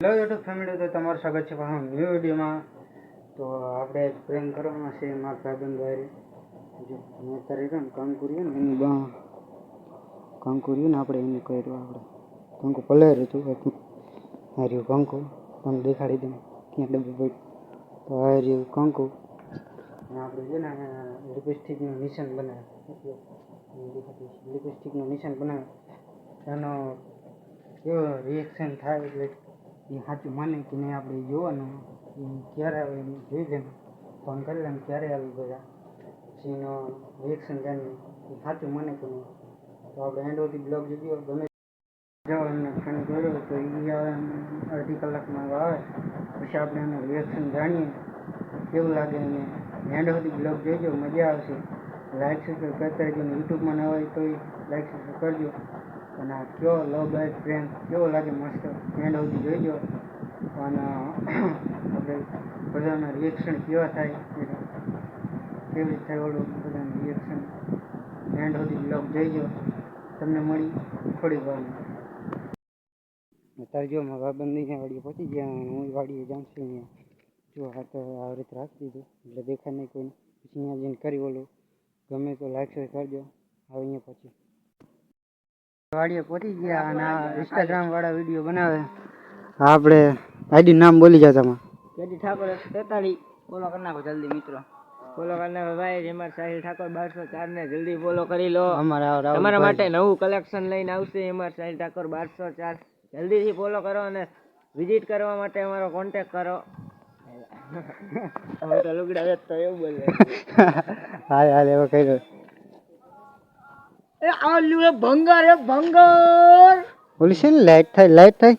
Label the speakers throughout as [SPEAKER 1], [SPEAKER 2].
[SPEAKER 1] Hello YouTube family, તો તમારું સ્વાગત છે પાછા ન્યૂ વિડીયોમાં. તો આપણે પ્રેમ કરવાના છે મારા ભાઈબંધ વાયરે. જો મેં અત્યારે ને કંકુર્યું ને એની કંકુર્યું ને આપણે એનું કર્યું. આપણે કંકુ પલેર હતું હાર્યું કંકુ તમને દેખાડી દઉં ક્યાં ડબ્બો પડ્યું. તો હાર્યું કંકુ અને આપણે છે ને લિપસ્ટિકનું નિશાન બનાવ્યું. લિપસ્ટિકનું નિશાન બનાવ્યું એનો કેવો રિએક્શન થાય એટલે એ સાચું માને કે નહીં આપણે જોવાનું. એ ક્યારે આવે એમ જોઈ લે, ફોન કરી લે ક્યારે આવી બધા એનો રિએક્શન જાણીએ એ સાચું માને કે નહીં. તો આપણે એન્ડ સુધી બ્લોગ જોયો ગમે જો એમને ફોન કર્યો તો એ આવે અડધી કલાકમાં આવે પછી આપણે એનું રિએક્શન જાણીએ કેવું લાગે એને. એન્ડ સુધી બ્લોગ જોઈજો, મજા આવશે. લાઈક સબસ્ક્રાઈબ કરતા રહેજો. યુટ્યુબમાં ન હોય તો લાઈક સબસ્ક્રાઈબ કરજો. અને આ કયો લવ બાય પ્રેમ કેવો લાગે મસ્ત એન્ડ સુધી જોઈજો. અને આપણે બધાના રિએક્શન કેવા થાય કેવી રીતે થાય ઓલું બધાનું રિએક્શન એન્ડ સુધી બ્લોગ જોઈજો. તમને મળી થોડીક વારમાં. અત્યારે જો મારા ભાઈબંધ અહીંયા વાડીએ પહોંચી ગયા. હું વાડીએ જાઉં છું. અહીંયા જો આ તો આ રીતે રાખી દીધું એટલે દેખાય નહીં કોઈને. પછી અહીંયા જઈને કરી ઓલું ગમે તો લાઈક શેર કરજો. હવે અહીંયા પછી વાડીએ પહોંચી ગયા અને ઇન્સ્ટાગ્રામ વાળા વિડીયો બનાવે. આપણે આઈડી નામ બોલી જાવ તમે.
[SPEAKER 2] કેડી ઠાકોર 43 ફોલો કરી નાખો જલ્દી મિત્રો. ફોલો કરી નાખો ભાઈ. એમાં સાહિલ ઠાકોર 1204 ને જલ્દી ફોલો કરી લો. તમારા માટે નવું કલેક્શન લઈને આવશે. એમાં સાહિલ ઠાકોર 1204 જલ્દીથી ફોલો કરો અને વિઝિટ કરવા માટે અમારો કોન્ટેક્ટ કરો. હવે તો લુગડા વેચતો એવું બોલે.
[SPEAKER 1] હાલ એવો કર્યો.
[SPEAKER 2] એ આ લુગડા ભંગાર
[SPEAKER 1] ઓલી છે ને લાઈટ થાય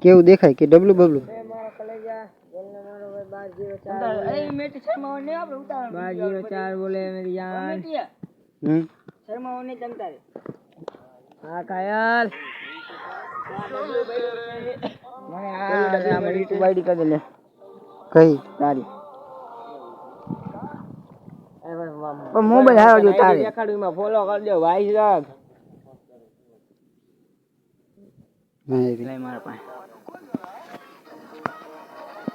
[SPEAKER 1] કેવું દેખાય કે ડબલું બબલું.
[SPEAKER 2] એ મારો કલેજા બોલને મારો ભાઈ 1204 એ મેટી શર્માઓ ને આપણે ઉતાર 1204 બોલે મેરી જાન. શર્માઓ ને જમતા રે. હા કાયલ મને આ મેરી તું આઈડી કરી લે.
[SPEAKER 1] કઈ
[SPEAKER 2] તારી મોબાઈલ હારો જો તારે દેખાડું માં ફોલો કરજો ભાઈ સાહેબ. લઈ મારા પાસે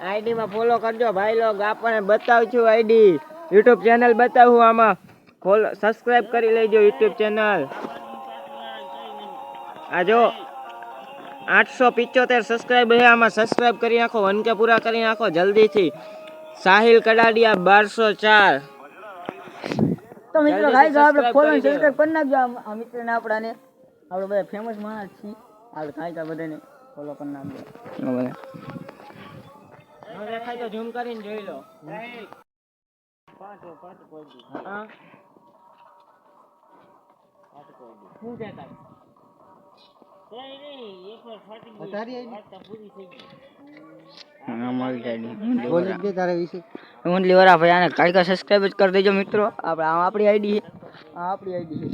[SPEAKER 2] આઈડી માં ફોલો કરજો ભાઈ લોગ. આપણને બતાવું છું આઈડી યુટ્યુબ ચેનલ બતાવું આમાં. ફોલો સબસ્ક્રાઇબ કરી લેજો યુટ્યુબ ચેનલ. આ જો 875 સબસ્ક્રાઇબ છે આમાં. સબસ્ક્રાઇબ કરી નાખો, 1K પૂરા કરી નાખો જલ્દીથી. સાહિલ કડાડિયા 1204. તો મિત્રો ગાઈસ આપણે ફોલો અને સબસ્ક્રાઇબ કરી નાખજો. આ મિત્રને આપણાને આપણે બધા ફેમસ માણસ છીએ. આપણે કાંઈ બધાને ફોલો કરી નાખજો. હવે દેખાય તો ઝૂમ કરીને જોઈ લો. હા શું દેખાય સબસ્ક્રાઇબ કરી દેજો મિત્રો. આપણી આઈડી છે, આપણી આઈડી છે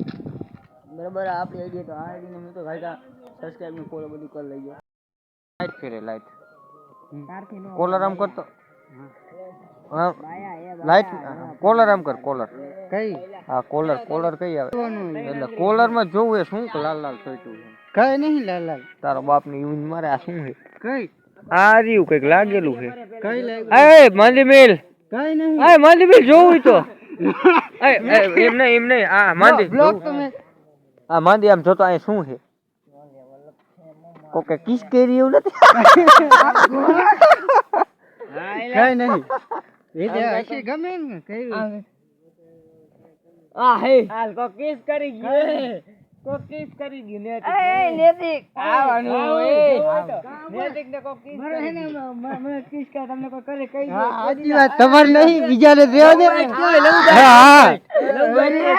[SPEAKER 2] બરાબર. આપણી આઈડી તો આ આઈડી ને મિત્રો કાયકા સબસ્ક્રાઇબ ને ફોલો બધું કરી લેજો. લાઈટ ફેરે લાઈટ કોલર આમ કરતો. લાઈટ કોલર આમ કર. કોલર
[SPEAKER 1] કઈ હા કોલર કઈ આવે એટલે કોલર માં જોવું એ શું લાલ લાલ થયું કઈ નહીં. લાલ તારો બાપ ની ઈવન મારે આ શું છે કઈ આ રહ્યું કઈક લાગેલું છે. કઈ લાગેલું એ માંદી મિલ કઈ નહીં. આ માંદી મિલ જોવું તો એમ નહીં આ માંદી બ્લોક તમે આ માંદી આમ જોતો આ શું છે કોકે કિસ કરી એવું નથી. કઈ નહીં એ ગમે ને કઈ આ હે હાલ કો કિસ કરી ગયો ને એ નેતિક આવવાનું એ નેતિક ને કો કિસ કરે ને મને કિસ કરે તમને કોઈ કરે કઈ દે. આજી વાત તમાર નહીં બીજાને દેવા દે. હા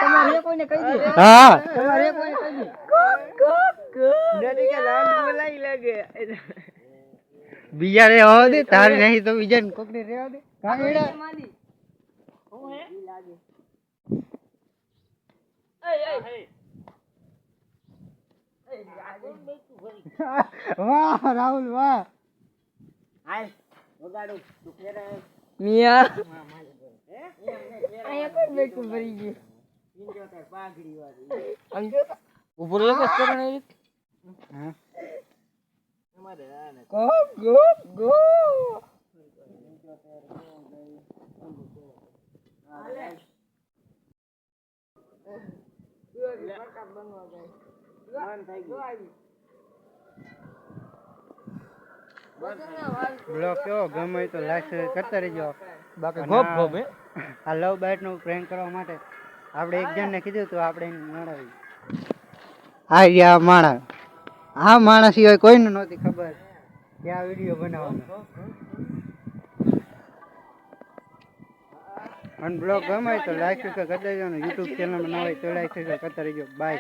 [SPEAKER 1] તમારે કોઈને કહી દે. હા તમારે કોઈને કહી દે. નેતિક કે નામ બોલાઈ લાગે બીજાને હોવા દે. તારે નહીં તો બીજાને કોકને રહેવા દે. કાંગડા માંડી હું હે લાગે. વાહ રાહુલ વાહ. હાલ વગાડું મિયા આયા કોઈ બેઠું ભરી ગયું. પાઘડી વાળી ઉપર એક જ કરે ને. હા
[SPEAKER 2] ગો ગો ગો
[SPEAKER 1] બ્લોગ કેવો ગમે તો લાઈક કરતા રહેજો. બાકી
[SPEAKER 2] ગોપ ગોપ હે
[SPEAKER 1] આ લવ બાઇટ નું પ્રેન્ક કરવા માટે આપણે એક જણને કીધું તો આપણે એને મળાવી. આ રહ્યા માણસ. આ માણસ સિવાય કોઈને નહોતી ખબર કે આ વિડીયો બનાવવાનો. અને બ્લોગ ગમે તો લાઈક કરતા રહેજો ને યુટ્યુબ ચેનલમાં ન હોય તો લાઈક કરતા રહેજો. બાય.